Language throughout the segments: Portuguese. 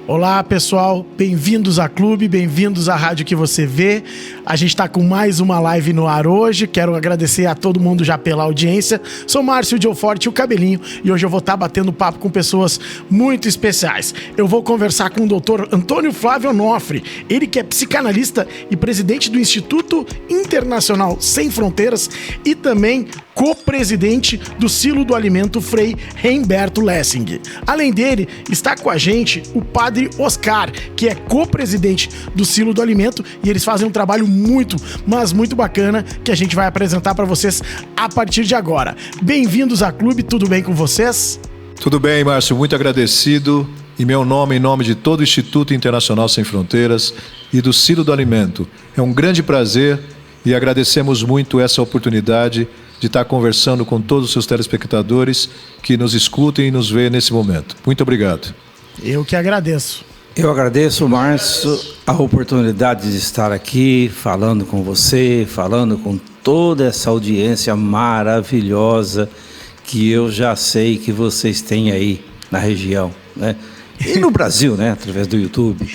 Olá pessoal, bem-vindos a Clube, bem-vindos à Rádio Que Você Vê. A gente está com mais uma live no ar hoje. Quero agradecer a todo mundo já pela audiência. Sou Márcio Dioforte, o Cabelinho, e hoje eu vou estar batendo papo com pessoas muito especiais. Eu vou conversar com o Dr. Antônio Flávio Onofre, ele que é psicanalista e presidente do Instituto Internacional Sem Fronteiras e também co-presidente do Silo do Alimento Frei Remberto Lessing. Além dele, está com a gente o Padre Oscar, que é co-presidente do Silo do Alimento, e eles fazem um trabalho muito, mas muito bacana que a gente vai apresentar para vocês a partir de agora. Bem-vindos à Clube, tudo bem com vocês? Tudo bem, Márcio, muito agradecido. Em meu nome, em nome de todo o Instituto Internacional Sem Fronteiras e do Silo do Alimento. É um grande prazer e agradecemos muito essa oportunidade de estar conversando com todos os seus telespectadores que nos escutem e nos veem nesse momento. Muito obrigado. Eu que agradeço. Eu agradeço, Márcio, a oportunidade de estar aqui falando com você, falando com toda essa audiência maravilhosa que eu já sei que vocês têm aí na região, né? E no Brasil, né? Através do YouTube.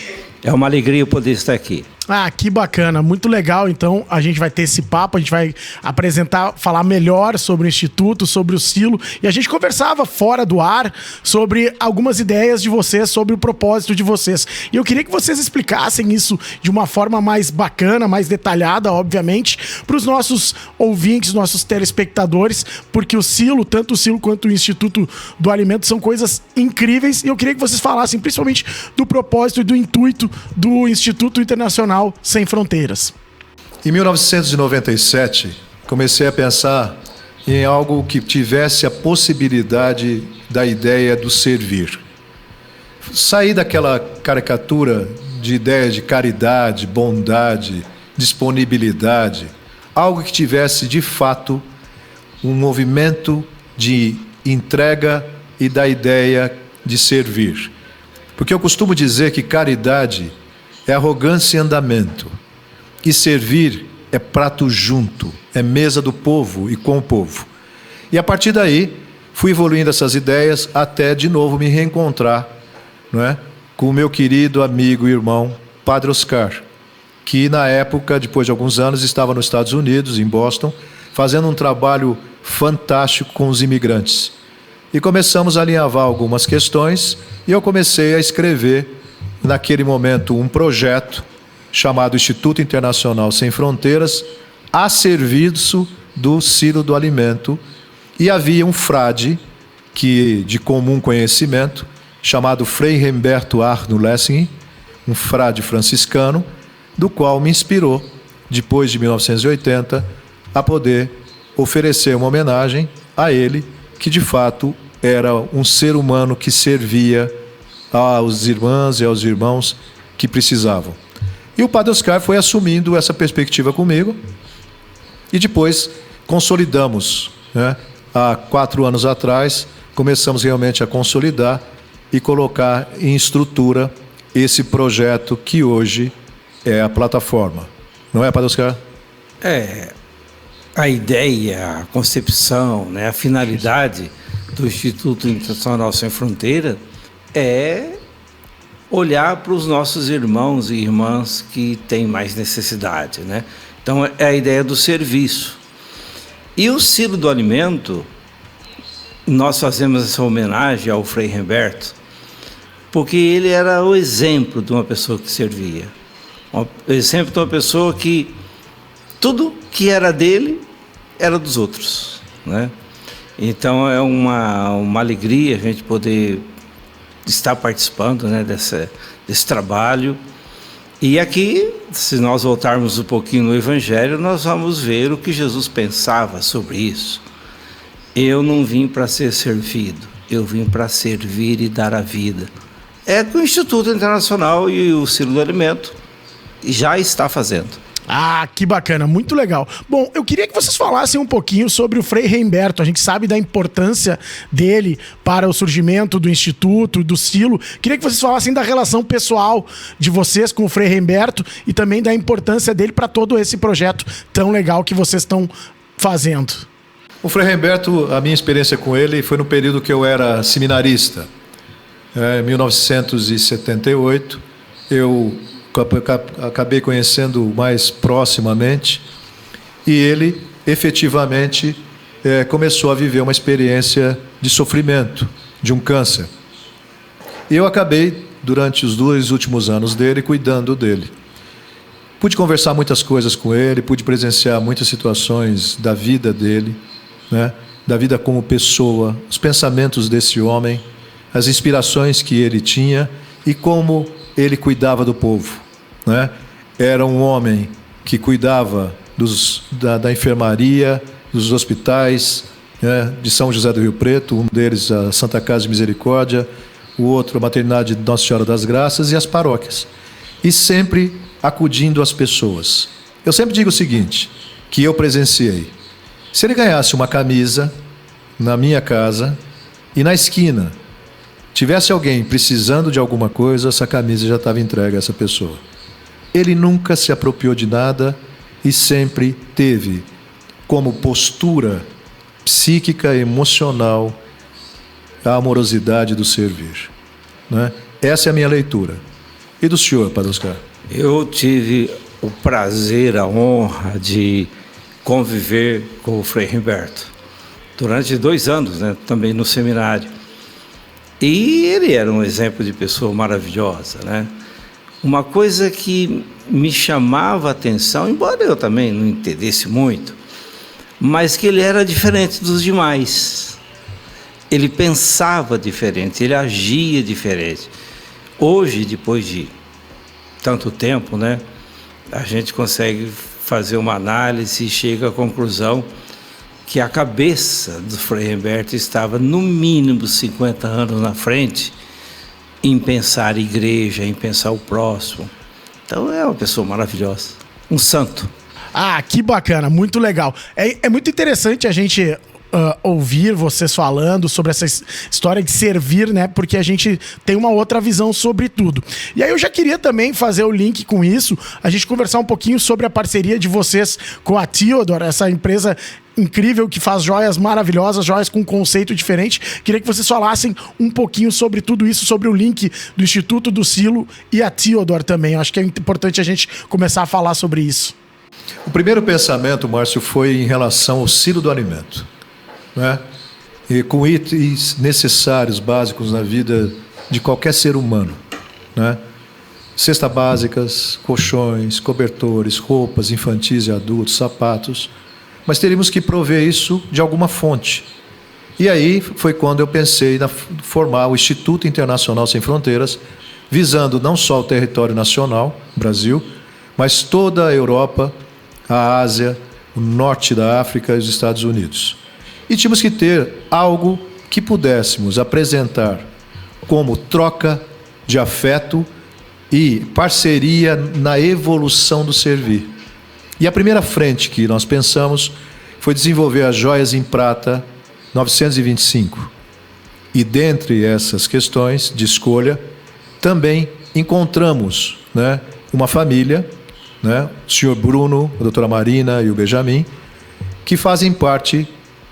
É uma alegria poder estar aqui. Ah, que bacana, muito legal. Então a gente vai ter esse papo, a gente vai apresentar, falar melhor sobre o Instituto, sobre o Silo, e a gente conversava fora do ar sobre algumas ideias de vocês, sobre o propósito de vocês. E eu queria que vocês explicassem isso de uma forma mais bacana, mais detalhada, obviamente, para os nossos ouvintes, nossos telespectadores, porque o Silo, tanto o Silo quanto o Instituto do Alimento são coisas incríveis, e eu queria que vocês falassem principalmente do propósito e do intuito do Instituto Internacional Sem Fronteiras. Em 1997, comecei a pensar em algo que tivesse a possibilidade da ideia do servir. Saí daquela caricatura de ideia de caridade, bondade, disponibilidade, algo que tivesse de fato um movimento de entrega e da ideia de servir. Porque eu costumo dizer que caridade é arrogância em andamento, e servir é prato junto, é mesa do povo e com o povo. E a partir daí, fui evoluindo essas ideias até de novo me reencontrar, não é, com o meu querido amigo e irmão, Padre Oscar, que na época, depois de alguns anos, estava nos Estados Unidos, em Boston, fazendo um trabalho fantástico com os imigrantes. E começamos a alinhavar algumas questões, e eu comecei a escrever naquele momento um projeto chamado Instituto Internacional Sem Fronteiras a serviço do Silo do Alimento, e havia um frade que de comum conhecimento chamado Frei Remberto Arno Lessing, um frade franciscano, do qual me inspirou depois de 1980 a poder oferecer uma homenagem a ele, que de fato era um ser humano que servia aos irmãs e aos irmãos que precisavam. E o Padre Oscar foi assumindo essa perspectiva comigo, e depois consolidamos, né? Há 4 anos atrás, começamos realmente a consolidar e colocar em estrutura esse projeto que hoje é a plataforma. Não é, Padre Oscar? A ideia, a concepção, né, a finalidade do Instituto Internacional Sem Fronteira é olhar para os nossos irmãos e irmãs que têm mais necessidade, né? Então é a ideia do serviço. E o Silo do Alimento, nós fazemos essa homenagem ao Frei Remberto, porque ele era o exemplo de uma pessoa que servia. O exemplo de uma pessoa que tudo que era dele era dos outros, né? Então é uma alegria a gente poder estar participando, né, desse trabalho. E aqui, se nós voltarmos um pouquinho no Evangelho, nós vamos ver o que Jesus pensava sobre isso. Eu não vim para ser servido, eu vim para servir e dar a vida. É que o Instituto Internacional e o Silo do Alimento já está fazendo. Ah, que bacana, muito legal. Bom, eu queria que vocês falassem um pouquinho sobre o Frei Remberto. A gente sabe da importância dele para o surgimento do Instituto, do Silo. Queria que vocês falassem da relação pessoal de vocês com o Frei Remberto e também da importância dele para todo esse projeto tão legal que vocês estão fazendo. O Frei Remberto, a minha experiência com ele foi no período que eu era seminarista. Em 1978, eu acabei conhecendo mais proximamente e ele efetivamente começou a viver uma experiência de sofrimento, de um câncer. E eu acabei, durante os 2 últimos anos dele, cuidando dele. Pude conversar muitas coisas com ele, pude presenciar muitas situações da vida dele, né? Da vida como pessoa, os pensamentos desse homem, as inspirações que ele tinha e como ele cuidava do povo, né? Era um homem que cuidava da enfermaria, dos hospitais, né? De São José do Rio Preto, um deles a Santa Casa de Misericórdia, o outro a Maternidade de Nossa Senhora das Graças e as paróquias. E sempre acudindo às pessoas. Eu sempre digo o seguinte, que eu presenciei. Se ele ganhasse uma camisa na minha casa e na esquina tivesse alguém precisando de alguma coisa, essa camisa já estava entregue a essa pessoa. Ele nunca se apropriou de nada e sempre teve como postura psíquica, emocional, a amorosidade do servir, né? Essa é a minha leitura. E do senhor, Padre Oscar? Eu tive o prazer, a honra de conviver com o Frei Humberto durante 2 anos, né? Também no seminário. E ele era um exemplo de pessoa maravilhosa, né? Uma coisa que me chamava a atenção, embora eu também não entendesse muito, mas que ele era diferente dos demais. Ele pensava diferente, ele agia diferente. Hoje, depois de tanto tempo, né, a gente consegue fazer uma análise e chega à conclusão que a cabeça do Frei Humberto estava no mínimo 50 anos na frente em pensar igreja, em pensar o próximo. Então é uma pessoa maravilhosa, um santo. Ah, que bacana, muito legal. É muito interessante a gente ouvir vocês falando sobre essa história de servir, né? Porque a gente tem uma outra visão sobre tudo. E aí eu já queria também fazer o link com isso, a gente conversar um pouquinho sobre a parceria de vocês com a Theodore, essa empresa incrível que faz joias maravilhosas, joias com conceito diferente. Queria que vocês falassem um pouquinho sobre tudo isso, sobre o link do Instituto do Silo e a Theodore também. Eu acho que é importante a gente começar a falar sobre isso. O primeiro pensamento, Márcio, foi em relação ao silo do alimento, né? E com itens necessários, básicos na vida de qualquer ser humano, né? Cestas básicas, colchões, cobertores, roupas infantis e adultos, sapatos, mas teríamos que prover isso de alguma fonte. E aí foi quando eu pensei em formar o Instituto Internacional Sem Fronteiras, visando não só o território nacional, Brasil, mas toda a Europa, a Ásia, o norte da África e os Estados Unidos. E tínhamos que ter algo que pudéssemos apresentar como troca de afeto e parceria na evolução do servir. E a primeira frente que nós pensamos foi desenvolver as joias em prata 925. E dentre essas questões de escolha, também encontramos, né, uma família, né, o senhor Bruno, a doutora Marina e o Benjamin, que fazem parte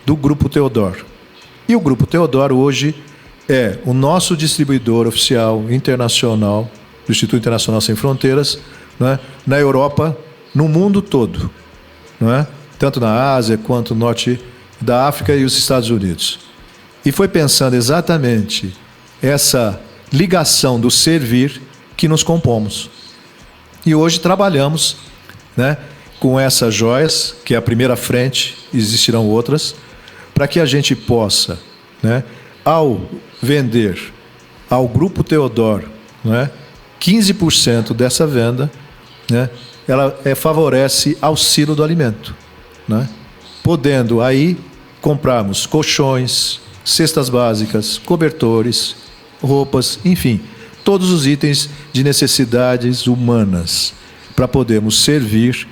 do Grupo Theodore. E o Grupo Theodore hoje é o nosso distribuidor oficial internacional do Instituto Internacional Sem Fronteiras, né, na Europa, no mundo todo, né, tanto na Ásia quanto no norte da África e os Estados Unidos. E foi pensando exatamente essa ligação do servir que nos compomos. E hoje trabalhamos, né, com essas joias, que é a primeira frente, existirão outras, para que a gente possa, né, ao vender ao Grupo Theodore, né, 15% dessa venda, né, ela favorece auxílio do alimento, né, podendo aí comprarmos colchões, cestas básicas, cobertores, roupas, enfim, todos os itens de necessidades humanas para podermos servir,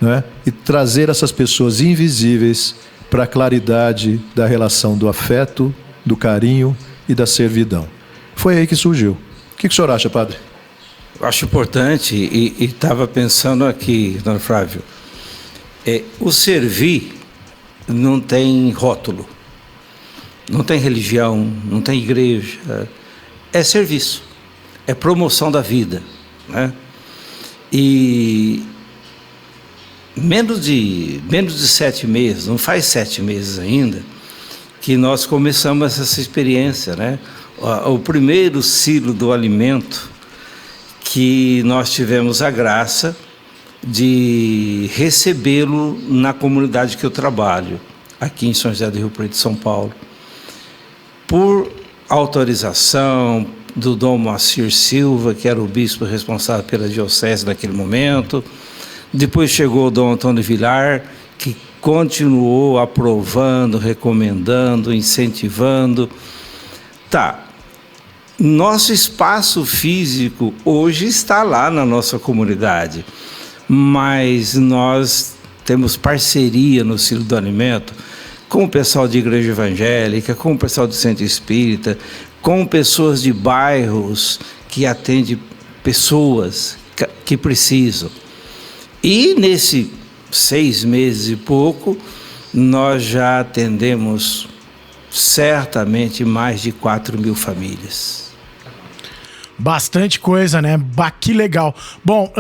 né, e trazer essas pessoas invisíveis para a claridade da relação do afeto, do carinho e da servidão. Foi aí que surgiu. O que o senhor acha, padre? Eu acho importante, e estava pensando aqui, Dona Flávio, o servir não tem rótulo, não tem religião, não tem igreja, é serviço, é promoção da vida, né? E menos de 7 meses, não faz 7 meses ainda, que nós começamos essa experiência, né? O primeiro silo do alimento que nós tivemos a graça de recebê-lo na comunidade que eu trabalho, aqui em São José do Rio Preto, São Paulo, por autorização do Dom Moacir Silva, que era o bispo responsável pela diocese naquele momento. Depois chegou o Dom Antônio Vilar, que continuou aprovando, recomendando, incentivando. Nosso espaço físico hoje está lá na nossa comunidade, mas nós temos parceria no Silo do Alimento com o pessoal de igreja evangélica, com o pessoal do centro espírita, com pessoas de bairros que atendem pessoas que precisam. E nesses 6 meses e pouco, nós já atendemos certamente mais de 4.000 famílias. Bastante coisa, né? Que legal. Bom,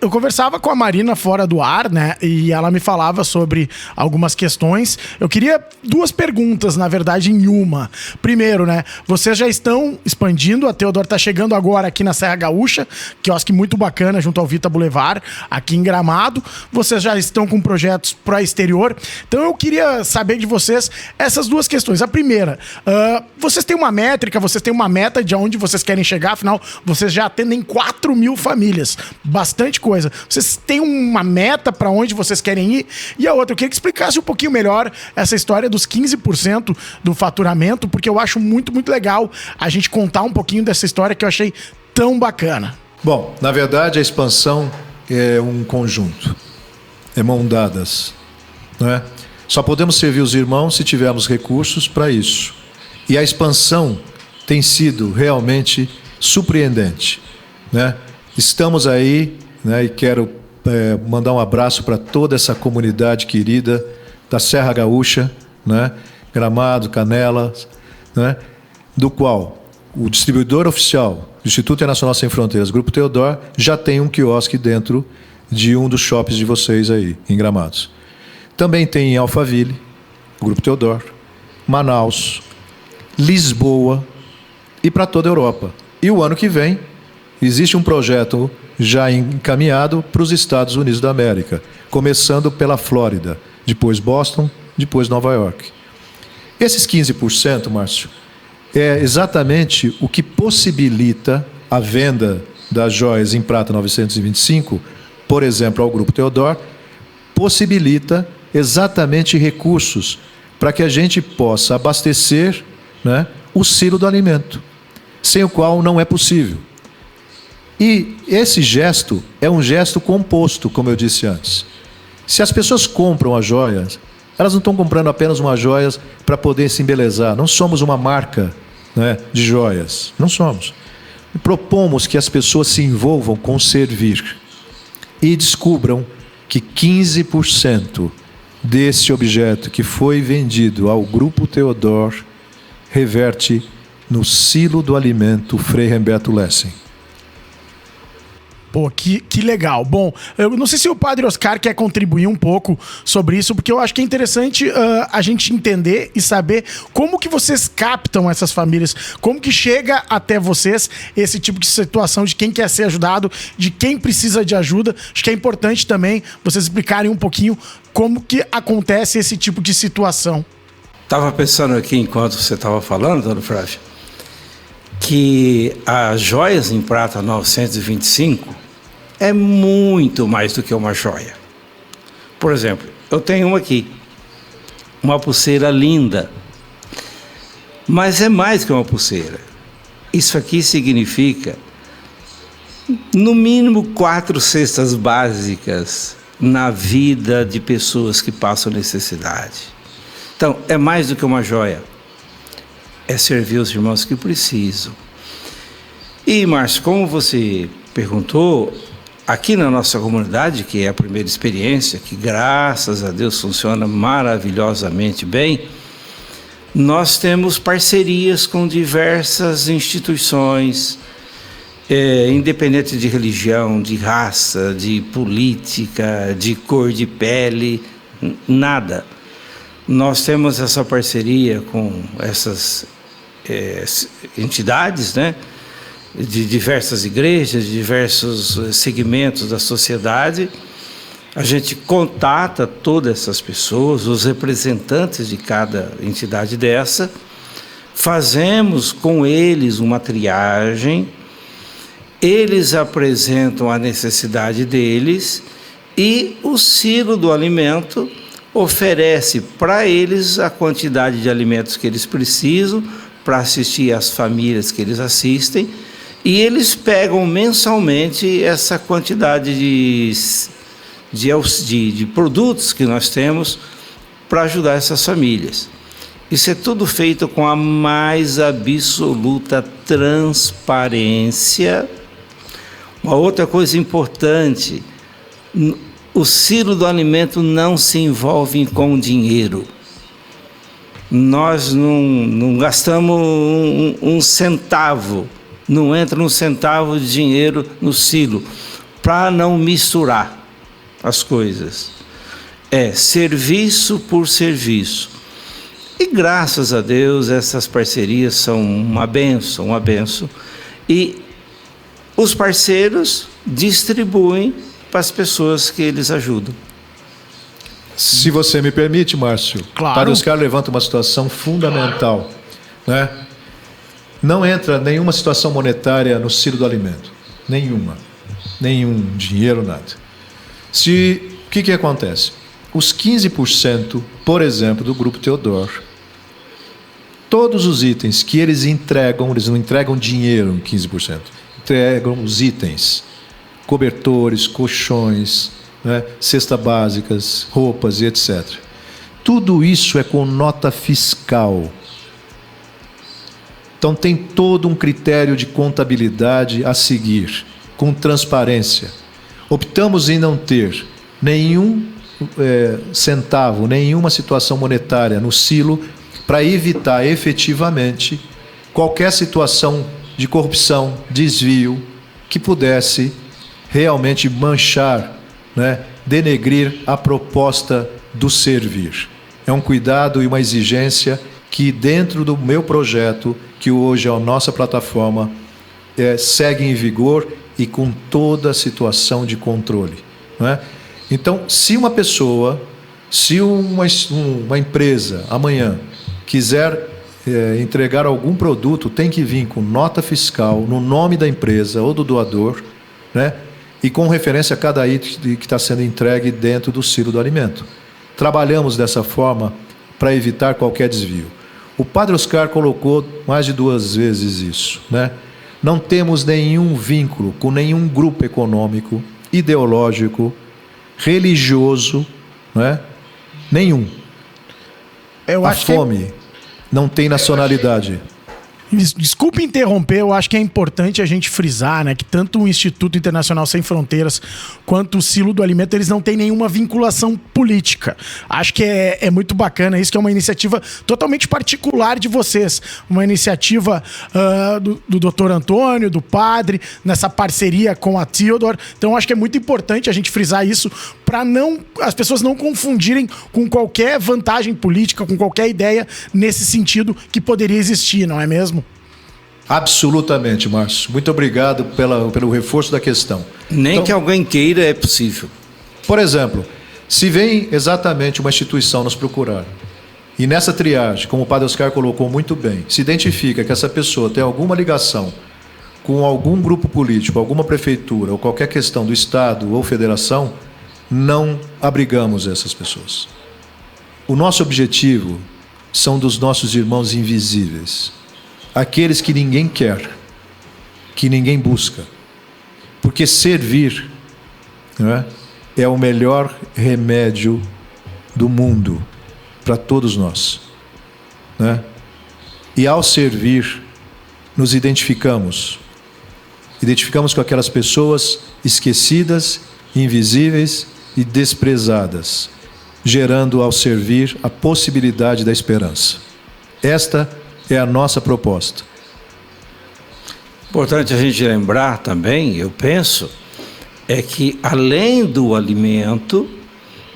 eu conversava com a Marina fora do ar, né? E ela me falava sobre algumas questões. Eu queria 2 perguntas, na verdade, em uma. Primeiro, né? Vocês já estão expandindo. A Teodoro está chegando agora aqui na Serra Gaúcha, quiosque muito bacana, junto ao Vita Boulevard, aqui em Gramado. Vocês já estão com projetos para exterior. Então, eu queria saber de vocês essas 2 questões. A primeira, vocês têm uma métrica, vocês têm uma meta de onde vocês querem chegar? Afinal, vocês já atendem 4.000 famílias. Bastante coisa. Vocês têm uma meta para onde vocês querem ir? E a outra, eu queria que explicasse um pouquinho melhor essa história dos 15% do faturamento, porque eu acho muito, muito legal a gente contar um pouquinho dessa história que eu achei tão bacana. Bom, na verdade, a expansão é um conjunto. É mão dadas, não é? Só podemos servir os irmãos se tivermos recursos para isso. E a expansão tem sido realmente surpreendente, né? Estamos aí, né? E quero mandar um abraço para toda essa comunidade querida da Serra Gaúcha, né? Gramado, Canelas, né? Do qual o distribuidor oficial do Instituto Internacional Sem Fronteiras, Grupo Teodoro, já tem um quiosque dentro de um dos shoppings de vocês aí, em Gramados. Também tem em Alphaville, o Grupo Teodoro, Manaus, Lisboa e para toda a Europa. E o ano que vem, existe um projeto já encaminhado para os Estados Unidos da América, começando pela Flórida, depois Boston, depois Nova York. Esses 15%, Márcio, é exatamente o que possibilita a venda das joias em prata 925, por exemplo, ao Grupo Teodoro, possibilita exatamente recursos para que a gente possa abastecer, né, o silo do alimento, sem o qual não é possível. E esse gesto é um gesto composto, como eu disse antes. Se as pessoas compram as joias, elas não estão comprando apenas umas joias para poder se embelezar. Não somos uma marca, né, de joias. Não somos. Propomos que as pessoas se envolvam com servir e descubram que 15% desse objeto que foi vendido ao Grupo Teodoro reverte no silo do alimento Frei Humberto Lessing. Pô, que legal. Bom, eu não sei se o Padre Oscar quer contribuir um pouco sobre isso, porque eu acho que é interessante a gente entender e saber como que vocês captam essas famílias, como que chega até vocês esse tipo de situação de quem quer ser ajudado, de quem precisa de ajuda. Acho que é importante também vocês explicarem um pouquinho como que acontece esse tipo de situação. Estava pensando aqui, enquanto você estava falando, Dona Frávia, que as joias em prata 925 é muito mais do que uma joia. Por exemplo, eu tenho uma aqui, uma pulseira linda, mas é mais que uma pulseira. Isso aqui significa, no mínimo, 4 cestas básicas na vida de pessoas que passam necessidade. Então, é mais do que uma joia. É servir os irmãos que precisam. E, Márcio, como você perguntou, aqui na nossa comunidade, que é a primeira experiência, que graças a Deus funciona maravilhosamente bem, Nós temos parcerias com diversas instituições, independente de religião, de raça, de política, de cor de pele, nada. Nós temos essa parceria com essas entidades, né, de diversas igrejas, de diversos segmentos da sociedade. A gente contata todas essas pessoas, os representantes de cada entidade dessa, fazemos com eles uma triagem, eles apresentam a necessidade deles e o Silo do Alimento oferece para eles a quantidade de alimentos que eles precisam para assistir às famílias que eles assistem, e eles pegam mensalmente essa quantidade de produtos que nós temos para ajudar essas famílias. Isso é tudo feito com a mais absoluta transparência. Uma outra coisa importante, o Silo do Alimento não se envolve com dinheiro. Nós não gastamos um centavo, não entra um centavo de dinheiro no Silo, para não misturar as coisas. É serviço por serviço. E graças a Deus essas parcerias são uma bênção, uma bênção. E os parceiros distribuem para as pessoas que eles ajudam. Se você me permite, Márcio, Claro. Padre Oscar levanta uma situação fundamental, né? Não entra nenhuma situação monetária no Silo do Alimento, nenhuma, nenhum dinheiro, nada. O que acontece? Os 15%, por exemplo, do Grupo Teodoro, todos os itens que eles não entregam dinheiro em 15%, entregam os itens, cobertores, colchões, né, cestas básicas, roupas e etc. Tudo isso é com nota fiscal. Então tem todo um critério de contabilidade a seguir, com transparência. Optamos em não ter nenhum centavo, nenhuma situação monetária no Silo para evitar efetivamente qualquer situação de corrupção, desvio, que pudesse realmente manchar, né, denegrir a proposta do servir. É um cuidado e uma exigência que dentro do meu projeto, que hoje é a nossa plataforma, segue em vigor e com toda a situação de controle, não é? Então, se uma pessoa, se uma empresa amanhã quiser entregar algum produto, tem que vir com nota fiscal no nome da empresa ou do doador, né? E com referência a cada item que está sendo entregue dentro do Silo do Alimento. Trabalhamos dessa forma para evitar qualquer desvio. O Padre Oscar colocou mais de 2 vezes isso, né? Não temos nenhum vínculo com nenhum grupo econômico, ideológico, religioso, né? Nenhum. Eu A acho fome não tem nacionalidade. Desculpe interromper, eu acho que é importante a gente frisar, né, que tanto o Instituto Internacional Sem Fronteiras quanto o Silo do Alimento, eles não têm nenhuma vinculação política. Acho que é muito bacana isso, que é uma iniciativa totalmente particular de vocês. Uma iniciativa do Dr. Antônio, do padre, nessa parceria com a Theodore. Então, acho que é muito importante a gente frisar isso para as pessoas não confundirem com qualquer vantagem política, com qualquer ideia nesse sentido que poderia existir, não é mesmo? Absolutamente, Márcio. Muito obrigado pelo reforço da questão. Nem então, que alguém queira é possível. Por exemplo, se vem exatamente uma instituição nos procurar e nessa triagem, como o Padre Oscar colocou muito bem, se identifica que essa pessoa tem alguma ligação com algum grupo político, alguma prefeitura ou qualquer questão do Estado ou federação, não abrigamos essas pessoas. O nosso objetivo são dos nossos irmãos invisíveis, aqueles que ninguém quer, que ninguém busca, porque servir, né, é o melhor remédio do mundo para todos nós, né? E ao servir, nos identificamos com aquelas pessoas esquecidas, invisíveis e desprezadas, gerando ao servir a possibilidade da esperança. Esta é a nossa proposta. Importante a gente lembrar também, eu penso, é que além do alimento,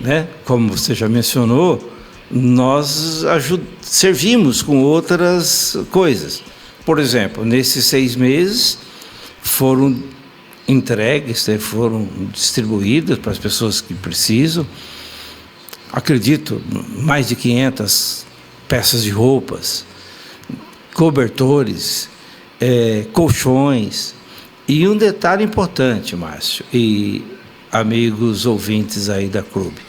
né, como você já mencionou, nós servimos com outras coisas. Por exemplo, nesses 6 meses foram entregues, foram distribuídas para as pessoas que precisam, acredito, mais de 500 peças de roupas, cobertores, colchões. E um detalhe importante, Márcio e amigos ouvintes aí da clube: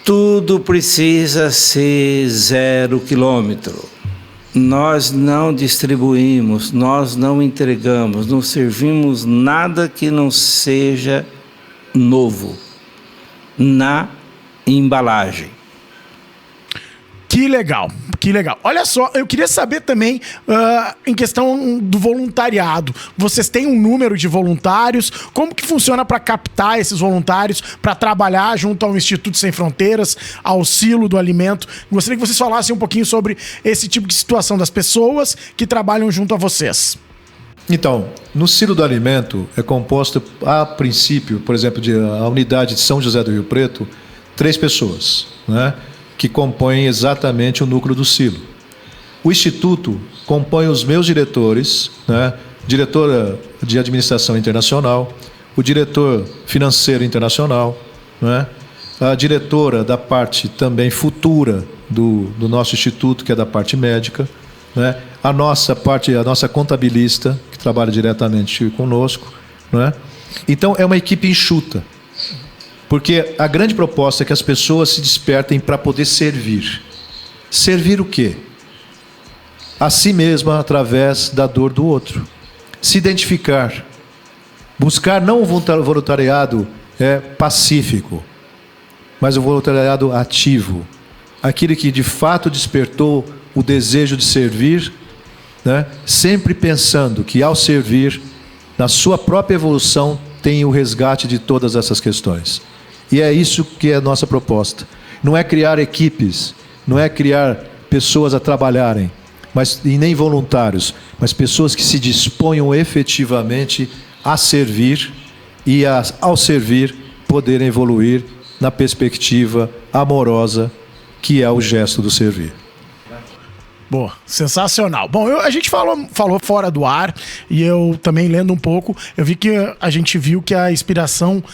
tudo precisa ser 0 quilômetro. Nós não distribuímos, nós não entregamos, não servimos nada que não seja novo na embalagem. Que legal, que legal. Olha só, eu queria saber também, em questão do voluntariado. Vocês têm um número de voluntários? Como que funciona para captar esses voluntários, para trabalhar junto ao Instituto Sem Fronteiras, ao Silo do Alimento? Gostaria que vocês falassem um pouquinho sobre esse tipo de situação das pessoas que trabalham junto a vocês. Então, no Silo do Alimento é composto, a princípio, por exemplo, a unidade de São José do Rio Preto, 3 pessoas, né, que compõem exatamente o núcleo do Silo. O Instituto compõe os meus diretores, né, diretora de Administração Internacional, o diretor financeiro internacional, né, a diretora da parte também futura do nosso Instituto, que é da parte médica, né, a nossa contabilista, que trabalha diretamente conosco, né. Então, é uma equipe enxuta. Porque a grande proposta é que as pessoas se despertem para poder servir. Servir o quê? A si mesma através da dor do outro. Se identificar. Buscar não o voluntariado pacífico, mas o voluntariado ativo. Aquele que de fato despertou o desejo de servir, né? Sempre pensando que ao servir, na sua própria evolução, tem o resgate de todas essas questões. E é isso que é a nossa proposta. Não é criar equipes, não é criar pessoas a trabalharem, e nem voluntários, mas pessoas que se disponham efetivamente a servir e, ao servir, poderem evoluir na perspectiva amorosa que é o gesto do servir. Boa, sensacional. Bom, a gente falou fora do ar, e eu também lendo um pouco, eu vi que a gente viu que a inspiração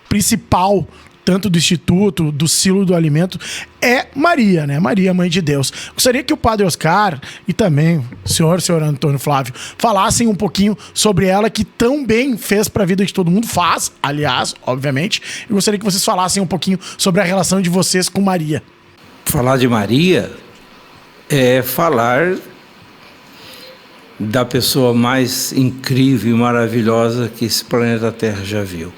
principal, tanto do Instituto, do Silo do Alimento, é Maria, né? Maria, Mãe de Deus. Gostaria que o Padre Oscar e também o senhor Antônio Flávio falassem um pouquinho sobre ela, que tão bem fez para a vida de todo mundo, faz, aliás, obviamente. Eu gostaria que vocês falassem um pouquinho sobre a relação de vocês com Maria. Falar de Maria é falar da pessoa mais incrível e maravilhosa que esse planeta Terra já viu.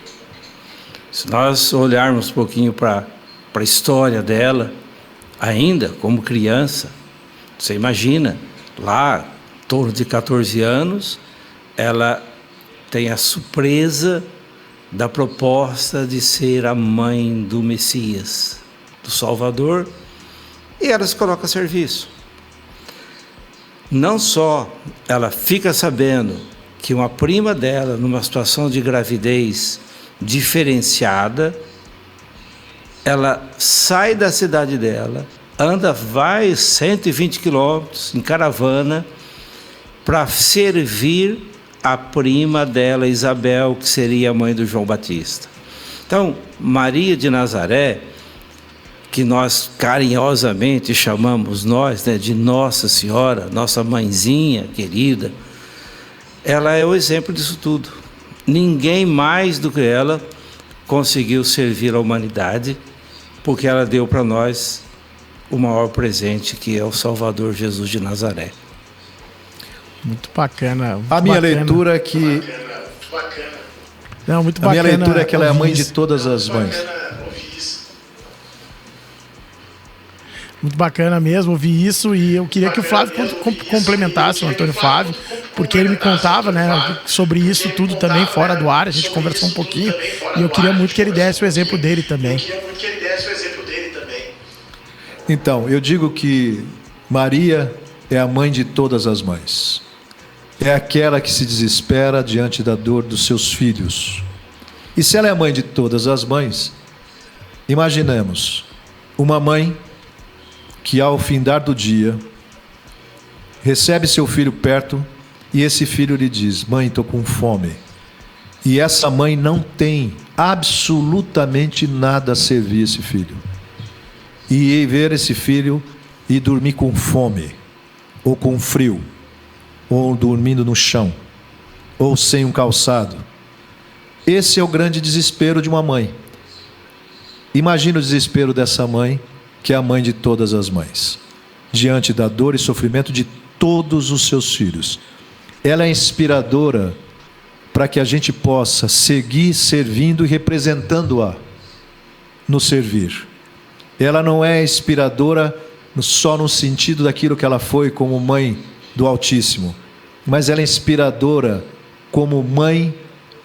Se nós olharmos um pouquinho para a história dela, ainda como criança, você imagina, lá, em torno de 14 anos, ela tem a surpresa da proposta de ser a mãe do Messias, do Salvador, e ela se coloca a serviço. Não só ela fica sabendo que uma prima dela, numa situação de gravidez diferenciada, ela sai da cidade dela, vai 120 quilômetros em caravana para servir a prima dela, Isabel, que seria a mãe do João Batista. Então, Maria de Nazaré, que nós carinhosamente chamamos de Nossa Senhora, nossa mãezinha querida, ela é o exemplo disso tudo. Ninguém mais do que ela conseguiu servir a humanidade, porque ela deu para nós o maior presente, que é o Salvador Jesus de Nazaré. Muito bacana. A minha leitura é que... Não, muito bacana. A minha leitura é que ela é a mãe de todas as mães. Muito bacana mesmo ouvir isso, e eu queria que o Flávio complementasse, o Antônio Flávio, porque ele me contava, né, sobre isso tudo também fora do ar, a gente conversou um pouquinho, e eu queria muito que ele desse o exemplo dele também. Então, eu digo que Maria é a mãe de todas as mães. É aquela que se desespera diante da dor dos seus filhos. E se ela é a mãe de todas as mães, imaginemos uma mãe que ao findar do dia recebe seu filho perto e esse filho lhe diz: mãe, estou com fome. E essa mãe não tem absolutamente nada a servir esse filho. E ver esse filho e dormir com fome, ou com frio, ou dormindo no chão, ou sem um calçado. Esse é o grande desespero de uma mãe. Imagina o desespero dessa mãe, que é a mãe de todas as mães, diante da dor e sofrimento de todos os seus filhos. Ela é inspiradora para que a gente possa seguir servindo e representando-a no servir. Ela não é inspiradora só no sentido daquilo que ela foi como mãe do Altíssimo, mas ela é inspiradora como mãe,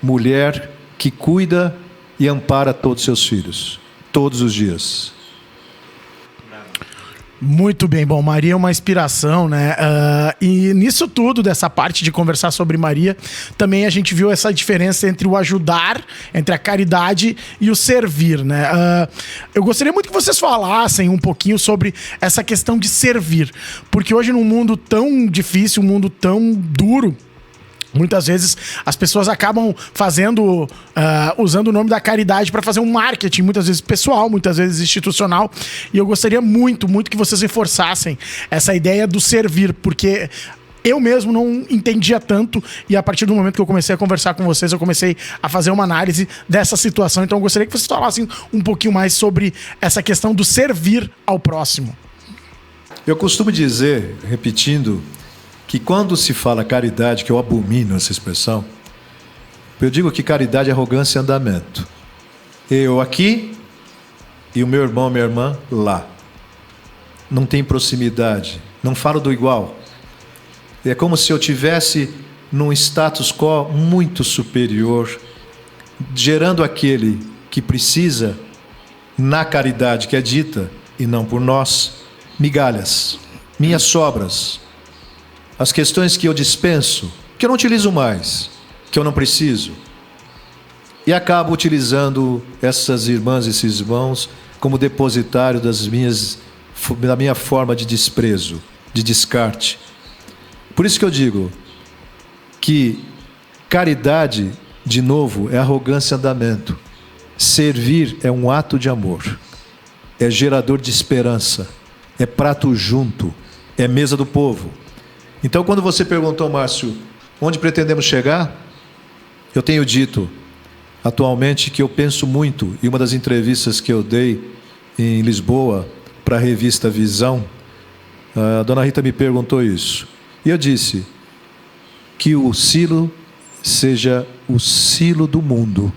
mulher que cuida e ampara todos os seus filhos, todos os dias. Muito bem, bom, Maria é uma inspiração, né? E nisso tudo, dessa parte de conversar sobre Maria, também a gente viu essa diferença entre o ajudar, entre a caridade e o servir, né? Eu gostaria muito que vocês falassem um pouquinho sobre essa questão de servir, porque hoje num mundo tão difícil, um mundo tão duro, muitas vezes as pessoas acabam fazendo, usando o nome da caridade para fazer um marketing, muitas vezes pessoal, muitas vezes institucional. E eu gostaria muito que vocês reforçassem essa ideia do servir, porque eu mesmo não entendia tanto, e a partir do momento que eu comecei a conversar com vocês, eu comecei a fazer uma análise dessa situação. Então eu gostaria que vocês falassem um pouquinho mais sobre essa questão do servir ao próximo. Eu costumo dizer, repetindo, que quando se fala caridade, que eu abomino essa expressão, eu digo que caridade é arrogância e andamento. Eu aqui e o meu irmão, minha irmã lá. Não tem proximidade, não falo do igual. É como se eu tivesse num status quo muito superior, gerando aquele que precisa, na caridade que é dita, e não por nós, migalhas, minhas sobras. As questões que eu dispenso, que eu não utilizo mais, que eu não preciso. E acabo utilizando essas irmãs e esses irmãos como depositário da minha forma de desprezo, de descarte. Por isso que eu digo que caridade, de novo, é arrogância e andamento. Servir é um ato de amor, é gerador de esperança, é prato junto, é mesa do povo. Então, quando você perguntou, Márcio, onde pretendemos chegar, eu tenho dito atualmente que eu penso muito, e uma das entrevistas que eu dei em Lisboa para a revista Visão, a dona Rita me perguntou isso. E eu disse que o silo seja o silo do mundo,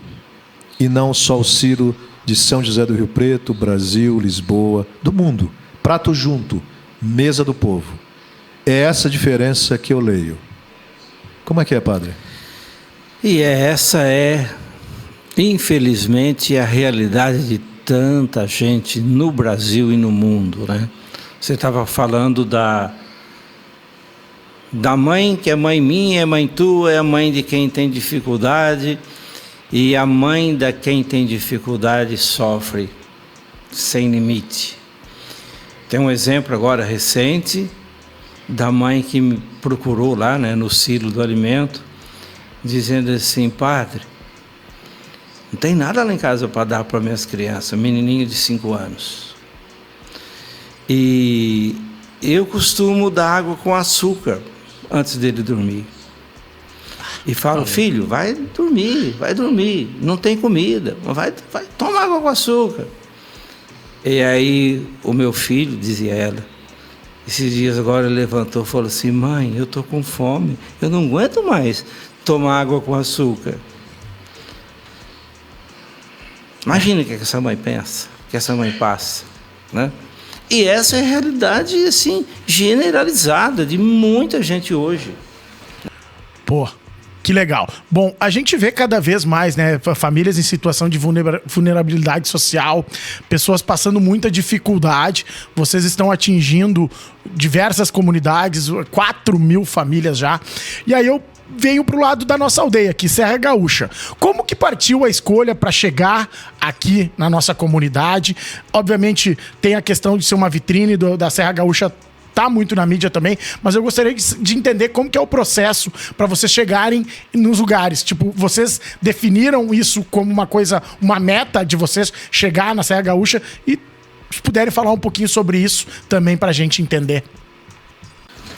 e não só o silo de São José do Rio Preto, Brasil, Lisboa, do mundo. Prato junto, mesa do povo. É essa diferença que eu leio. Como é que é, padre? E essa é, infelizmente, a realidade de tanta gente no Brasil e no mundo, né? Você estava falando da mãe, que é mãe minha, é mãe tua, é a mãe de quem tem dificuldade, e a mãe da quem tem dificuldade sofre sem limite. Tem um exemplo agora recente da mãe que me procurou lá, né, no silo do alimento, dizendo assim: padre, não tem nada lá em casa para dar para minhas crianças, menininho de 5 anos. E eu costumo dar água com açúcar antes dele dormir. E falo: filho, vai dormir, não tem comida, vai tomar água com açúcar. E aí o meu filho, dizia ela, esses dias agora ele levantou e falou assim: mãe, eu estou com fome, eu não aguento mais tomar água com açúcar. Imagina o que essa mãe pensa, que essa mãe passa, né? E essa é a realidade, assim, generalizada de muita gente hoje. Pô, Que legal. Bom, a gente vê cada vez mais, né, famílias em situação de vulnerabilidade social, pessoas passando muita dificuldade. Vocês estão atingindo diversas comunidades, 4.000 famílias já. E aí eu venho pro lado da nossa aldeia aqui, Serra Gaúcha. Como que partiu a escolha para chegar aqui na nossa comunidade? Obviamente tem a questão de ser uma vitrine da Serra Gaúcha, tá muito na mídia também, mas eu gostaria de entender como que é o processo para vocês chegarem nos lugares. Tipo, vocês definiram isso como uma meta de vocês chegar na Serra Gaúcha, e se puderem falar um pouquinho sobre isso também pra gente entender.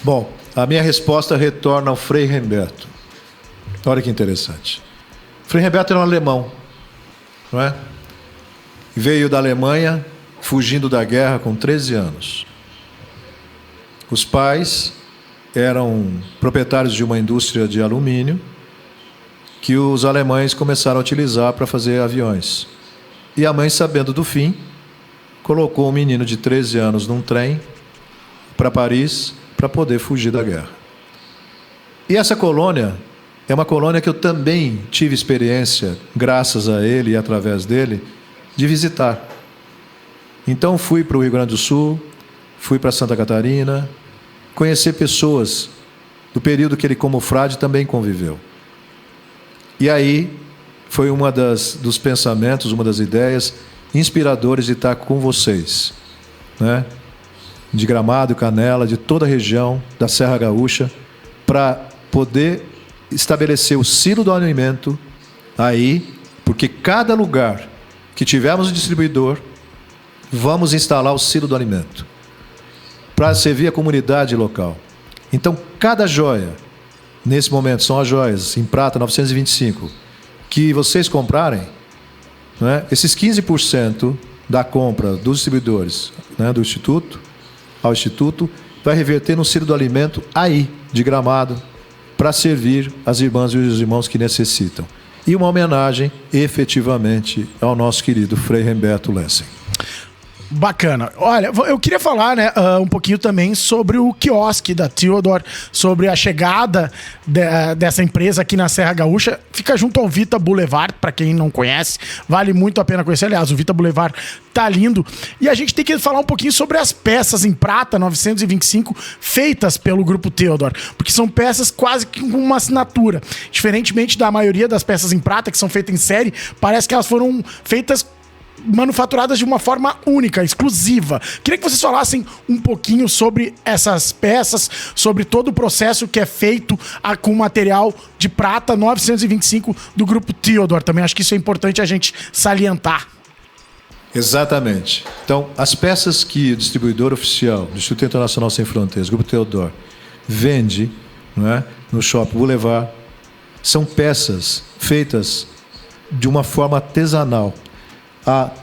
Bom, a minha resposta retorna ao Frei Remberto. Olha que interessante. Frei Remberto era um alemão, não é? Veio da Alemanha, fugindo da guerra com 13 anos. Os pais eram proprietários de uma indústria de alumínio que os alemães começaram a utilizar para fazer aviões. E a mãe, sabendo do fim, colocou um menino de 13 anos num trem para Paris para poder fugir da guerra. E essa colônia é uma colônia que eu também tive experiência, graças a ele e através dele, de visitar. Então fui para o Rio Grande do Sul, fui para Santa Catarina, conhecer pessoas do período que ele, como frade, também conviveu. E aí foi dos pensamentos, uma das ideias inspiradores de estar com vocês, né? De Gramado, Canela, de toda a região da Serra Gaúcha, para poder estabelecer o silo do alimento aí, porque cada lugar que tivermos um distribuidor, vamos instalar o silo do alimento para servir a comunidade local. Então, cada joia, nesse momento, são as joias em prata 925, que vocês comprarem, né, esses 15% da compra dos distribuidores, né, do Instituto, ao Instituto, vai reverter no silo do alimento aí, de Gramado, para servir as irmãs e os irmãos que necessitam. E uma homenagem, efetivamente, ao nosso querido Frei Remberto Lessing. Bacana. Olha, eu queria falar, né, um pouquinho também sobre o quiosque da Theodor, sobre a chegada dessa empresa aqui na Serra Gaúcha. Fica junto ao Vita Boulevard, para quem não conhece, vale muito a pena conhecer. Aliás, o Vita Boulevard tá lindo. E a gente tem que falar um pouquinho sobre as peças em prata 925 feitas pelo Grupo Theodor, porque são peças quase que com uma assinatura. Diferentemente da maioria das peças em prata que são feitas em série, parece que elas foram feitas manufaturadas de uma forma única, exclusiva. Queria que vocês falassem um pouquinho sobre essas peças, sobre todo o processo que é feito com material de prata 925 do Grupo Theodor. Também acho que isso é importante a gente salientar. Exatamente. Então, as peças que o distribuidor oficial do Instituto Internacional Sem Fronteiras, Grupo Theodor, vende, não é, no Shopping Boulevard, são peças feitas de uma forma artesanal.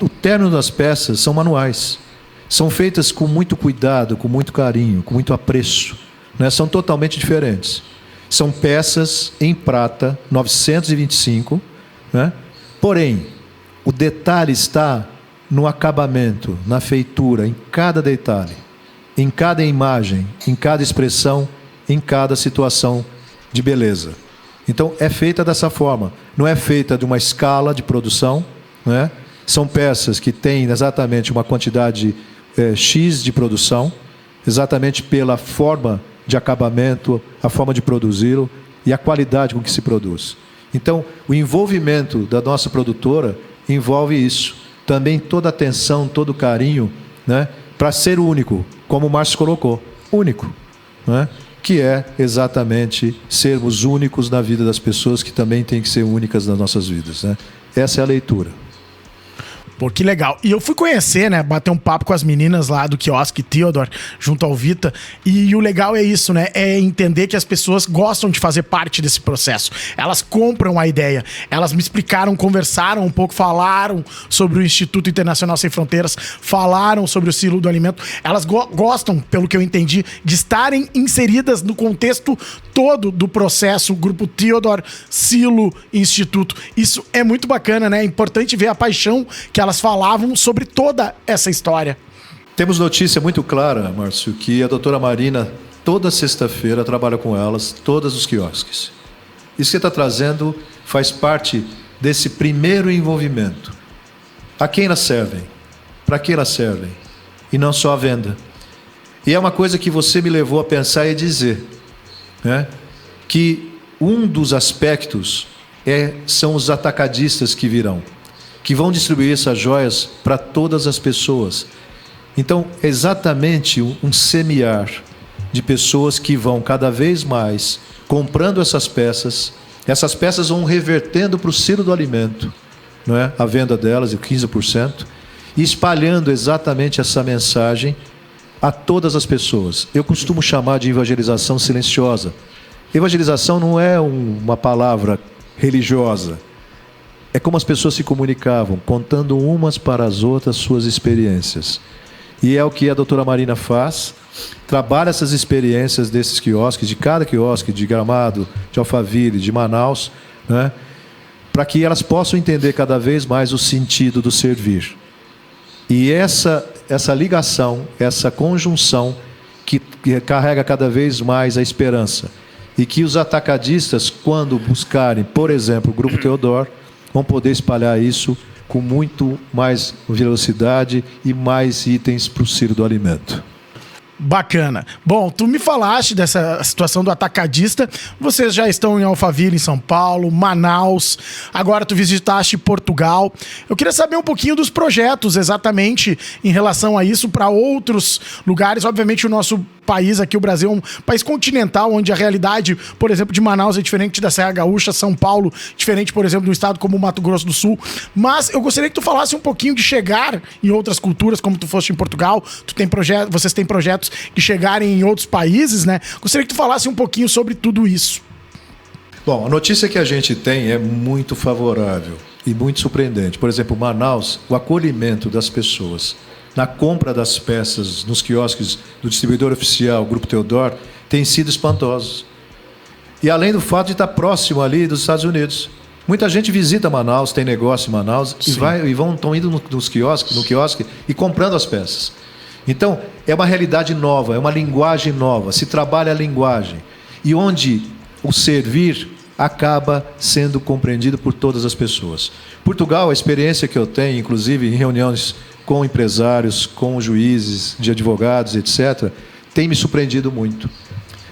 O término das peças são manuais. São feitas com muito cuidado, com muito carinho, com muito apreço, né? São totalmente diferentes. São peças em prata 925, né? Porém, o detalhe está no acabamento, na feitura, em cada detalhe, em cada imagem, em cada expressão, em cada situação de beleza. Então, é feita dessa forma. Não é feita de uma escala de produção, né? São peças que têm exatamente uma quantidade X de produção, exatamente pela forma de acabamento, a forma de produzi-lo e a qualidade com que se produz. Então, o envolvimento da nossa produtora envolve isso. Também toda a atenção, todo o carinho, né, para ser único, como o Márcio colocou, único, né, que é exatamente sermos únicos na vida das pessoas, que também têm que ser únicas nas nossas vidas, né? Essa é a leitura. Pô, que legal. E eu fui conhecer, né, bater um papo com as meninas lá do quiosque Theodor, junto ao Vita, e o legal é isso, né, é entender que as pessoas gostam de fazer parte desse processo. Elas compram a ideia, elas me explicaram, conversaram um pouco, falaram sobre o Instituto Internacional Sem Fronteiras, falaram sobre o silo do alimento. Elas gostam, pelo que eu entendi, de estarem inseridas no contexto todo do processo, Grupo Theodor, Silo, Instituto. Isso é muito bacana, né? É importante ver a paixão que elas falavam sobre toda essa história. Temos notícia muito clara, Márcio, que a doutora Marina, toda sexta-feira, trabalha com elas, todos os quiosques. Isso que você está trazendo faz parte desse primeiro envolvimento. A quem elas servem? Para que elas servem? E não só a venda. E é uma coisa que você me levou a pensar e dizer, né? Que um dos aspectos são os atacadistas que virão, que vão distribuir essas joias para todas as pessoas. Então, exatamente um semear de pessoas que vão cada vez mais comprando essas peças vão revertendo para o ciclo do alimento, não é? A venda delas, de 15%, e espalhando exatamente essa mensagem a todas as pessoas. Eu costumo chamar de evangelização silenciosa. Evangelização não é uma palavra religiosa. É como as pessoas se comunicavam, contando umas para as outras suas experiências. E é o que a doutora Marina faz, trabalha essas experiências desses quiosques, de cada quiosque, de Gramado, de Alphaville, de Manaus, né, para que elas possam entender cada vez mais o sentido do servir. E essa ligação, essa conjunção que carrega cada vez mais a esperança. E que os atacadistas, quando buscarem, por exemplo, o Grupo Teodoro, vão poder espalhar isso com muito mais velocidade e mais itens para o ciclo do alimento. Bacana. Bom, tu me falaste dessa situação do atacadista. Vocês já estão em Alphaville, em São Paulo, Manaus. Agora tu visitaste Portugal. Eu queria saber um pouquinho dos projetos exatamente em relação a isso para outros lugares. Obviamente o nosso país aqui, o Brasil, é um país continental, onde a realidade, por exemplo, de Manaus é diferente da Serra Gaúcha, São Paulo, diferente, por exemplo, de um estado como o Mato Grosso do Sul. Mas eu gostaria que tu falasse um pouquinho de chegar em outras culturas, como tu foste em Portugal. Vocês têm projetos que chegarem em outros países, né? Gostaria que tu falasse um pouquinho sobre tudo isso. Bom, a notícia que a gente tem é muito favorável e muito surpreendente. Por exemplo, Manaus, o acolhimento das pessoas na compra das peças nos quiosques do distribuidor oficial, Grupo Teodoro, tem sido espantoso. E além do fato de estar próximo ali dos Estados Unidos. Muita gente visita Manaus, tem negócio em Manaus, estão indo no quiosque e comprando as peças. Então, é uma realidade nova, é uma linguagem nova, se trabalha a linguagem. E onde o servir acaba sendo compreendido por todas as pessoas. Portugal, a experiência que eu tenho, inclusive em reuniões com empresários, com juízes, de advogados, etc., tem me surpreendido muito.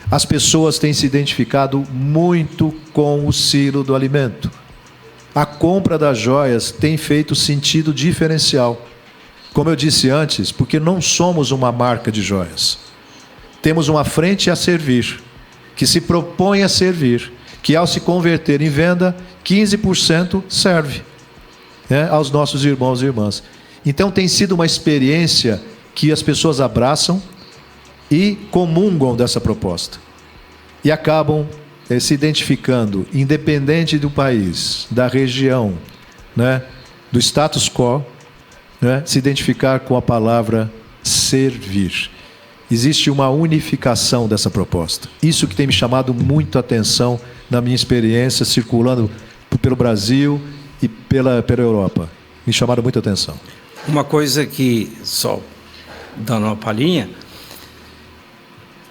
As pessoas têm se identificado muito com o ciclo do alimento. A compra das joias tem feito sentido diferencial. Como eu disse antes, porque não somos uma marca de joias. Temos uma frente a servir, que se propõe a servir, que ao se converter em venda, 15% serve, né, aos nossos irmãos e irmãs. Então tem sido uma experiência que as pessoas abraçam e comungam dessa proposta. E acabam se identificando, independente do país, da região, né, do status quo, né, se identificar com a palavra servir. Existe uma unificação dessa proposta. Isso que tem me chamado muito a atenção na minha experiência circulando pelo Brasil e pela Europa. Me chamaram muito a atenção. Uma coisa que, só dando uma palhinha,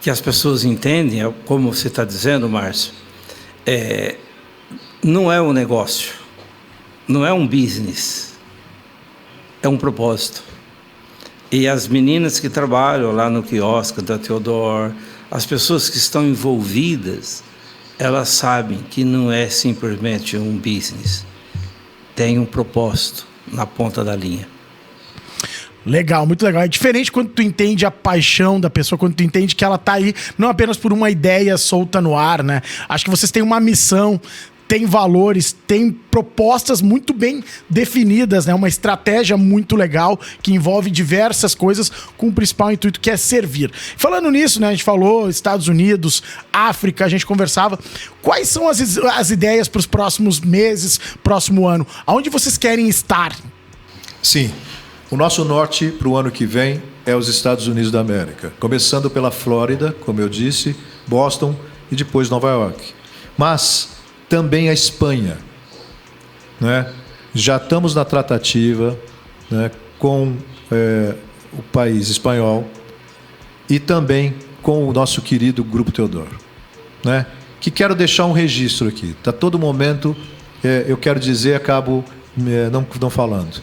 que as pessoas entendem, como você está dizendo, Márcio, não é um negócio, não é um business, é um propósito. E as meninas que trabalham lá no quiosque da Teodoro, as pessoas que estão envolvidas, elas sabem que não é simplesmente um business, tem um propósito na ponta da linha. Legal, muito legal. É diferente quando tu entende a paixão da pessoa, quando tu entende que ela tá aí não apenas por uma ideia solta no ar, né? Acho que vocês têm uma missão, têm valores, têm propostas muito bem definidas, né? Uma estratégia muito legal que envolve diversas coisas com o principal intuito que é servir. Falando nisso, né? A gente falou Estados Unidos, África, a gente conversava. Quais são as ideias para os próximos meses, próximo ano? Aonde vocês querem estar? Sim. O nosso norte para o ano que vem é os Estados Unidos da América, começando pela Flórida, como eu disse, Boston e depois Nova York. Mas também a Espanha, né? Já estamos na tratativa, né, com o país espanhol e também com o nosso querido Grupo Teodoro, né? que quero deixar um registro aqui. A todo momento, eu quero dizer, acabo não falando,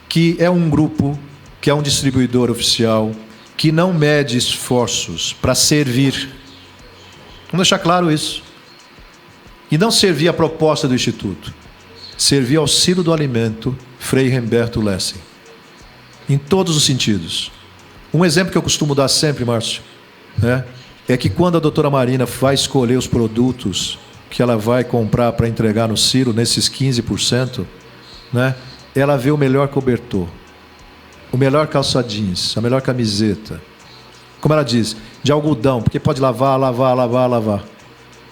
que é um grupo, que é um distribuidor oficial, que não mede esforços para servir. Vamos deixar claro isso. E não servir a proposta do Instituto. Servir ao Silo do Alimento, Frei Humberto Lessing. Em todos os sentidos. Um exemplo que eu costumo dar sempre, Márcio, é que quando a doutora Marina vai escolher os produtos que ela vai comprar para entregar no Silo, nesses 15%, ela vê o melhor cobertor, o melhor calça jeans, a melhor camiseta. Como ela diz, de algodão, porque pode lavar.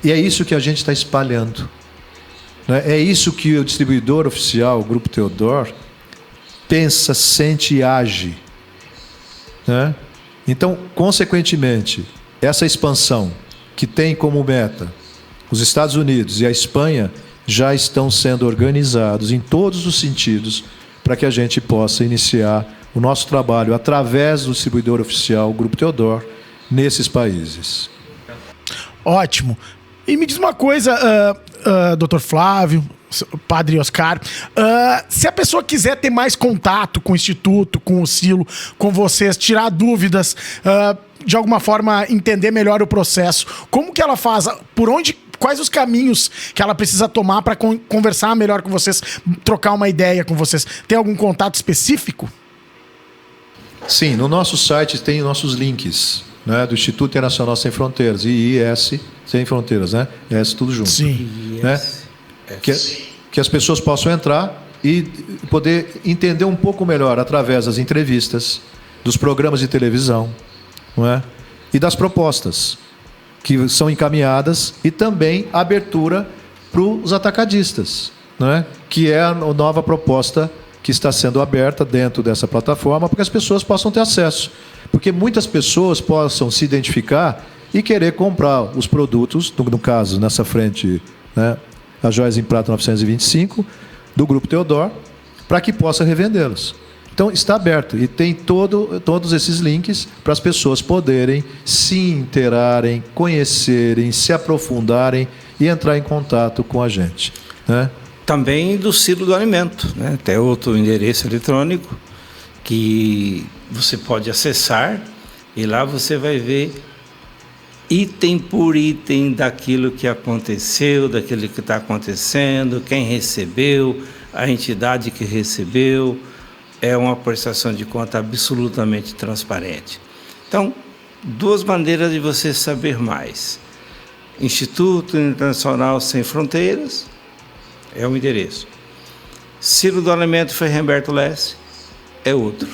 E é isso que a gente está espalhando. É isso que o distribuidor oficial, o Grupo Theodor, pensa, sente e age. Então, consequentemente, essa expansão que tem como meta os Estados Unidos e a Espanha já estão sendo organizados em todos os sentidos para que a gente possa iniciar o nosso trabalho através do distribuidor oficial, o Grupo Theodor, nesses países. Ótimo. E me diz uma coisa, Dr. Flávio, Padre Oscar, se a pessoa quiser ter mais contato com o Instituto, com o Silo, com vocês, tirar dúvidas, de alguma forma entender melhor o processo, como que ela faz? Quais os caminhos que ela precisa tomar para conversar melhor com vocês, trocar uma ideia com vocês? Tem algum contato específico? Sim, no nosso site tem nossos links, do Instituto Internacional Sem Fronteiras, IIS Sem Fronteiras, IIS tudo junto. Sim. Que as pessoas possam entrar e poder entender um pouco melhor através das entrevistas, dos programas de televisão, e das propostas que são encaminhadas, e também a abertura para os atacadistas, que é a nova proposta que está sendo aberta dentro dessa plataforma para que as pessoas possam ter acesso. Porque muitas pessoas possam se identificar e querer comprar os produtos, no caso, nessa frente, as joias em prata 925, do Grupo Theodor, para que possa revendê-los. Então, está aberto e tem todos esses links para as pessoas poderem se interarem, conhecerem, se aprofundarem e entrar em contato com a gente. Também do Silo do Alimento. Tem outro endereço eletrônico que você pode acessar e lá você vai ver item por item daquilo que aconteceu, daquilo que está acontecendo, quem recebeu, a entidade que recebeu. É uma prestação de conta absolutamente transparente. Então, duas maneiras de você saber mais. Instituto Internacional Sem Fronteiras é um endereço. Silo do Alimento Frei Humberto Lessing é outro.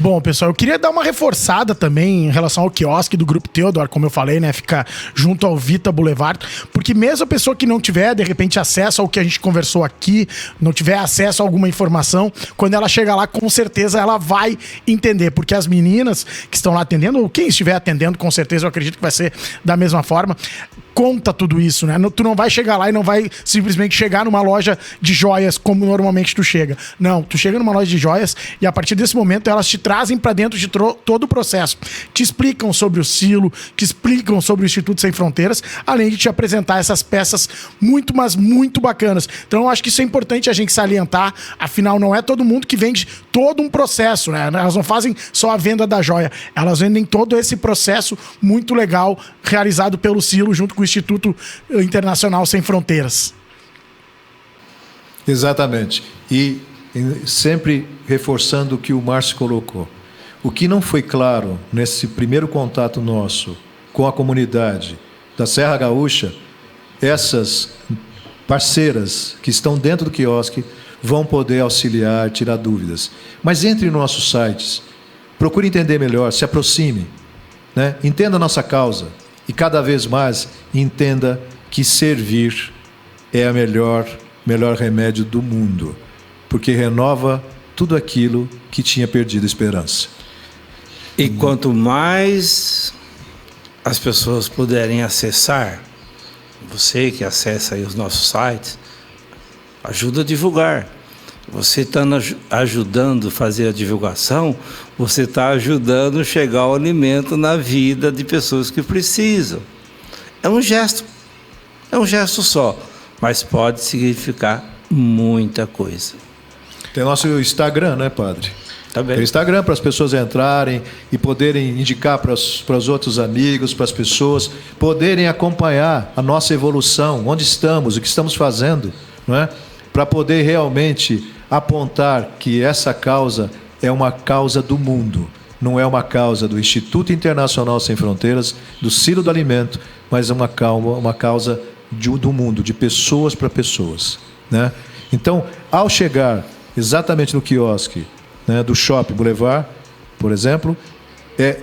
Bom, pessoal, eu queria dar uma reforçada também em relação ao quiosque do Grupo Theodor, como eu falei, fica junto ao Vita Boulevard, porque mesmo a pessoa que não tiver, de repente, acesso ao que a gente conversou aqui, não tiver acesso a alguma informação, quando ela chegar lá, com certeza ela vai entender, porque as meninas que estão lá atendendo, ou quem estiver atendendo, com certeza, eu acredito que vai ser da mesma forma, conta tudo isso, Tu não vai chegar lá e não vai simplesmente chegar numa loja de joias como normalmente tu chega. Não, tu chega numa loja de joias e a partir desse momento elas te trazem para dentro de todo o processo. Te explicam sobre o Silo, te explicam sobre o Instituto Sem Fronteiras, além de te apresentar essas peças muito, mas muito bacanas. Então eu acho que isso é importante a gente salientar, afinal não é todo mundo que vende todo um processo, Elas não fazem só a venda da joia, elas vendem todo esse processo muito legal realizado pelo Silo junto com o Instituto Internacional Sem Fronteiras. Exatamente. E sempre reforçando o que o Márcio colocou. O que não foi claro nesse primeiro contato nosso com a comunidade da Serra Gaúcha, essas parceiras que estão dentro do quiosque vão poder auxiliar, tirar dúvidas. Mas entre nos nossos sites, procure entender melhor, se aproxime, entenda a nossa causa e cada vez mais entenda que servir é o melhor remédio do mundo, porque renova tudo aquilo que tinha perdido a esperança. E quanto mais as pessoas puderem acessar, você que acessa aí os nossos sites, ajuda a divulgar. Você está ajudando a fazer a divulgação, você está ajudando a chegar o alimento na vida de pessoas que precisam. É um gesto só, mas pode significar muita coisa. Tem nosso Instagram, né, padre? Tá bem. Tem Instagram para as pessoas entrarem e poderem indicar para os outros amigos, para as pessoas, poderem acompanhar a nossa evolução, onde estamos, o que estamos fazendo, não é? Para poder realmente apontar que essa causa é uma causa do mundo, não é uma causa do Instituto Internacional Sem Fronteiras, do Silo do Alimento, mas é uma causa do mundo, de pessoas para pessoas, né? Então, ao chegar exatamente no quiosque, né, do Shopping Boulevard, por exemplo,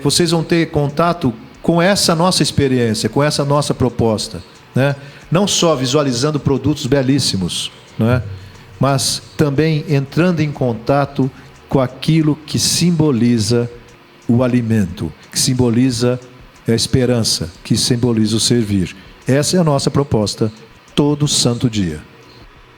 vocês vão ter contato com essa nossa experiência, com essa nossa proposta, né? Não só visualizando produtos belíssimos, né, mas também entrando em contato com aquilo que simboliza o alimento, que simboliza a esperança, que simboliza o servir. Essa é a nossa proposta todo santo dia.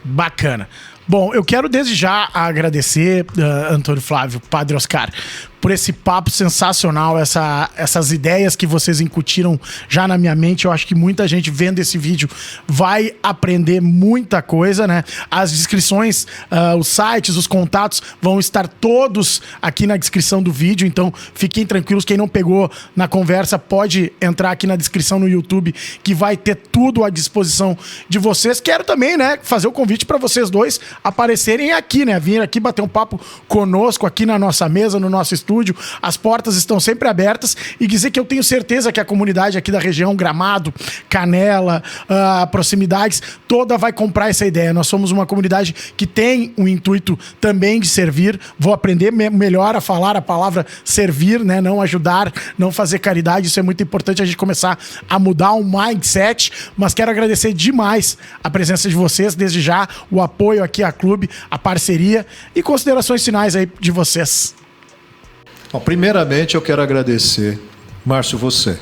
Bacana. Bom, eu quero desde já agradecer, Antônio Flávio, Padre Oscar, por esse papo sensacional, essas ideias que vocês incutiram já na minha mente. Eu acho que muita gente vendo esse vídeo vai aprender muita coisa, né? As descrições, os sites, os contatos vão estar todos aqui na descrição do vídeo, então fiquem tranquilos. Quem não pegou na conversa pode entrar aqui na descrição no YouTube, que vai ter tudo à disposição de vocês. Quero também, né, fazer o convite para vocês dois aparecerem aqui, né? Vir aqui bater um papo conosco aqui na nossa mesa, no nosso estúdio. As portas estão sempre abertas, e dizer que eu tenho certeza que a comunidade aqui da região, Gramado, Canela, proximidades, toda vai comprar essa ideia. Nós somos uma comunidade que tem um intuito também de servir. Vou aprender melhor a falar a palavra servir, né? Não ajudar, não fazer caridade. Isso é muito importante, a gente começar a mudar um mindset. Mas quero agradecer demais a presença de vocês, desde já, o apoio aqui à Clube, a parceria, e considerações finais aí de vocês. Bom, primeiramente eu quero agradecer, Márcio, você,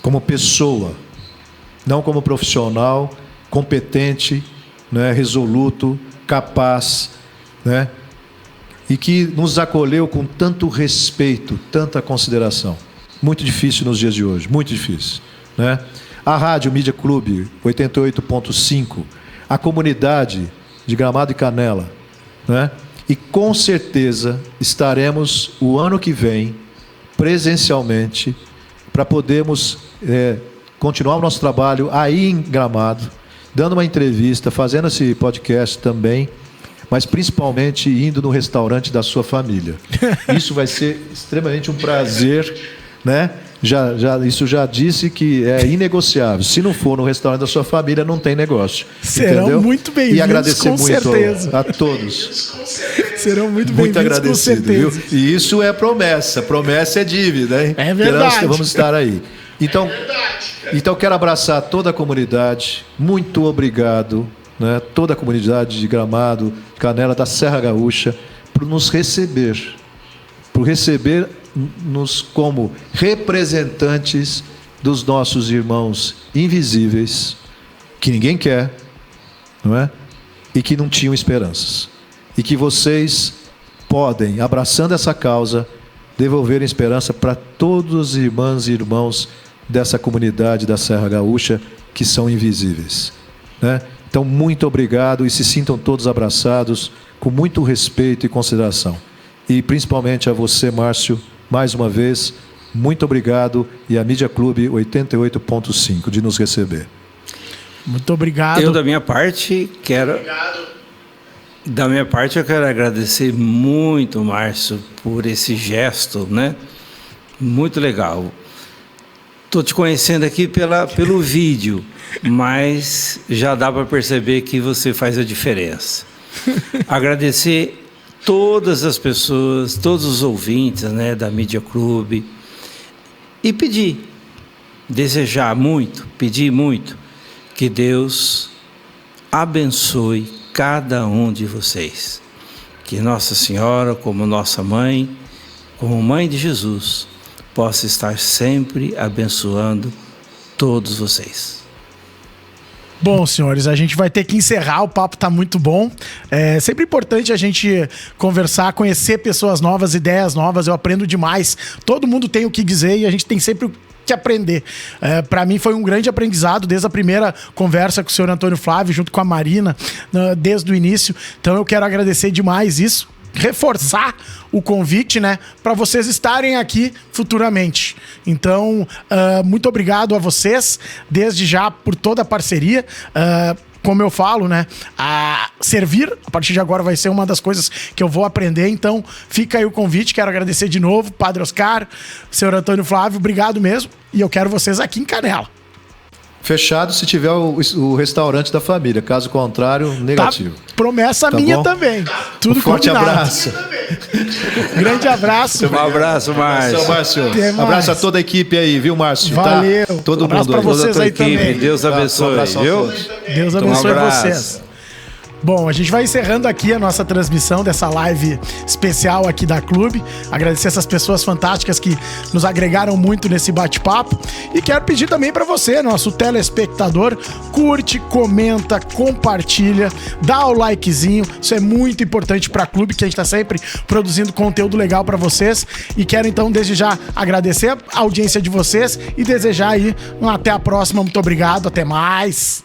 como pessoa, não como profissional, competente, né, resoluto, capaz, né, e que nos acolheu com tanto respeito, tanta consideração. Muito difícil nos dias de hoje, muito difícil, né? A Rádio Mídia Clube 88.5, a comunidade de Gramado e Canela, né? E com certeza estaremos o ano que vem presencialmente para podermos continuar o nosso trabalho aí em Gramado, dando uma entrevista, fazendo esse podcast também, mas principalmente indo no restaurante da sua família. Isso vai ser extremamente um prazer, né? Isso já disse que é inegociável. Se não for no restaurante da sua família, não tem negócio. Serão entendeu? Muito bem-vindos, e agradecer com muito certeza. a todos. Serão muito bem-vindos, muito agradecido, com certeza. Viu? E isso é promessa. Promessa é dívida, hein? É verdade. Nós vamos estar aí. Então quero abraçar toda a comunidade. Muito obrigado, né? Toda a comunidade de Gramado, Canela, da Serra Gaúcha, por nos receber. Por receber-nos como representantes dos nossos irmãos invisíveis, que ninguém quer, não é? E que não tinham esperanças. E que vocês podem, abraçando essa causa, devolver esperança para todos os irmãs e irmãos dessa comunidade da Serra Gaúcha que são invisíveis, né? Então, muito obrigado, e se sintam todos abraçados com muito respeito e consideração. E principalmente a você, Márcio, mais uma vez, muito obrigado, e a Mídia Clube 88.5 de nos receber. Muito obrigado. Eu, da minha parte, quero agradecer muito, Márcio, por esse gesto, né? Muito legal. Estou te conhecendo aqui pelo vídeo, mas já dá para perceber que você faz a diferença. Agradecer todas as pessoas, todos os ouvintes, né, da Mídia Clube, e pedir muito, que Deus abençoe cada um de vocês. Que Nossa Senhora, como nossa mãe, como mãe de Jesus, possa estar sempre abençoando todos vocês. Bom, senhores, a gente vai ter que encerrar, o papo tá muito bom. É sempre importante a gente conversar, conhecer pessoas novas, ideias novas, eu aprendo demais. Todo mundo tem o que dizer e a gente tem sempre que aprender. Para mim foi um grande aprendizado desde a primeira conversa com o senhor Antônio Flávio, junto com a Marina, desde o início. Então eu quero agradecer demais isso, reforçar o convite, né, para vocês estarem aqui futuramente. Então, muito obrigado a vocês, desde já, por toda a parceria. Como eu falo, né, a servir, a partir de agora vai ser uma das coisas que eu vou aprender, então fica aí o convite, quero agradecer de novo, Padre Oscar, senhor Antônio Flávio, obrigado mesmo, e eu quero vocês aqui em Canela. Fechado se tiver o restaurante da família, caso contrário, negativo. Tá, promessa minha bom? também. Tudo forte combinado. Abraço. Grande abraço. Um abraço, Márcio. Márcio. Até mais. Abraço a toda a equipe aí, viu, Márcio? Valeu. Tá? Todo Abraço mundo pra aí. vocês Toda a tua aí equipe. também. Deus abençoe, abraço a viu? todos. Deus abençoe abraço. vocês. Bom, a gente vai encerrando aqui a nossa transmissão dessa live especial aqui da Clube. Agradecer essas pessoas fantásticas que nos agregaram muito nesse bate-papo. E quero pedir também para você, nosso telespectador, curte, comenta, compartilha, dá o likezinho. Isso é muito importante para a Clube, que a gente está sempre produzindo conteúdo legal para vocês. E quero então, desde já, agradecer a audiência de vocês e desejar aí até a próxima. Muito obrigado, até mais.